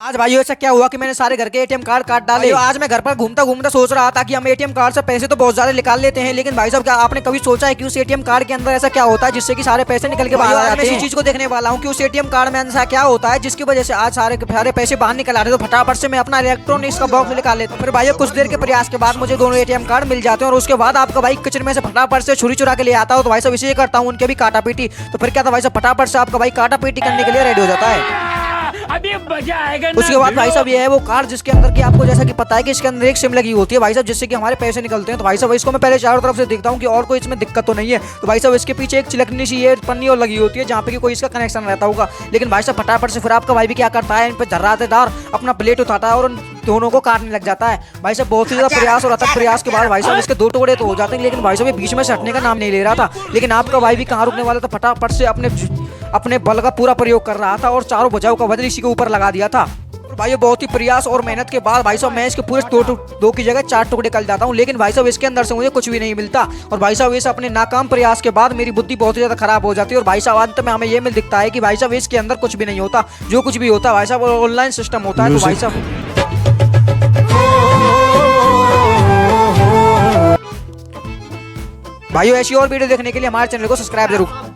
आज भाइयों ऐसा क्या हुआ कि मैंने सारे घर के एटीएम कार्ड काट डाले। आज मैं घर पर घूमता घूमता सोच रहा था कि हम एटीएम कार्ड से पैसे तो बहुत ज्यादा निकाल लेते हैं, लेकिन भाई साहब क्या आपने कभी सोचा है कि उस एटीएम कार्ड के अंदर ऐसा क्या होता है जिससे कि सारे पैसे निकल के बाहर आ जाते हैं। इसी चीज को देखने वाला हूँ कि उस एटीएम कार्ड में ऐसा क्या होता है जिसकी वजह से आज सारे पैसे बाहर निकल आ रहे। तो फटाफट से मैं अपना इलेक्ट्रॉनिक्स का बॉक्स निकाल लेता हूँ। फिर भाइयों कुछ देर के प्रयास के बाद मुझे दोनों एटीएम कार्ड मिल जाते हैं और उसके बाद आपका भाई किचन में से फटाफट से छुरी चुरा के ले आता हूँ। तो भाई साहब इसे करता हूँ उनके भी काटा पीटी। तो फिर क्या था भाई साहब फटाफट से आपका भाई काटा पीटी करने के लिए रेडी हो जाता है। अभी मजा आएगा। उसके बाद भाई साहब ये है वो कार्ड जिसके अंदर की आपको जैसा कि पता है कि इसके अंदर एक सिम लगी होती है भाई साहब, जिससे कि हमारे पैसे निकलते हैं। तो भाई साहब इसको मैं पहले चारों तरफ से देखता हूँ कि और कोई इसमें दिक्कत तो नहीं है। तो भाई साहब इसके पीछे एक चिलकनी सी ये पन्नी और लगी होती है जहाँ पे कि कोई इसका कनेक्शन रहता होगा। लेकिन भाई साहब फटाफट से फिर आपका भाई भी क्या करता है, इन पे धर्रातेदार अपना प्लेट उठाता है और उन दोनों को काटने लग जाता है। भाई साहब बहुत ही ज्यादा प्रयास और अथक प्रयास के बाद भाई साहब इसके दो टुकड़े तो हो जाते हैं, लेकिन भाई साहब ये बीच में से हटने का नाम नहीं ले रहा था। लेकिन आपका भाई भी कहाँ रुकने वाला था, फटाफट से अपने बल का पूरा प्रयोग कर रहा था और चारों भुजाओं का वजन इसी के ऊपर लगा दिया था। भाई बहुत ही प्रयास और मेहनत के बाद भाई साहब मैं इसके पूरे दो की जगह 4 टुकड़े कर जाता हूँ, लेकिन भाई साहब इसके अंदर से मुझे कुछ भी नहीं मिलता। और भाई साहब इस अपने नाकाम प्रयास के बाद मेरी बुद्धि बहुत ही ज्यादा खराब हो जाती है और भाई साहब अंत में हमें ये मिल दिखता है कि भाई साहब इसके अंदर कुछ भी नहीं होता। जो कुछ भी होता है भाई साहब ऑनलाइन सिस्टम होता है। तो भाई साहब भाइयों ऐसी और वीडियो देखने के लिए हमारे चैनल को सब्सक्राइब जरूर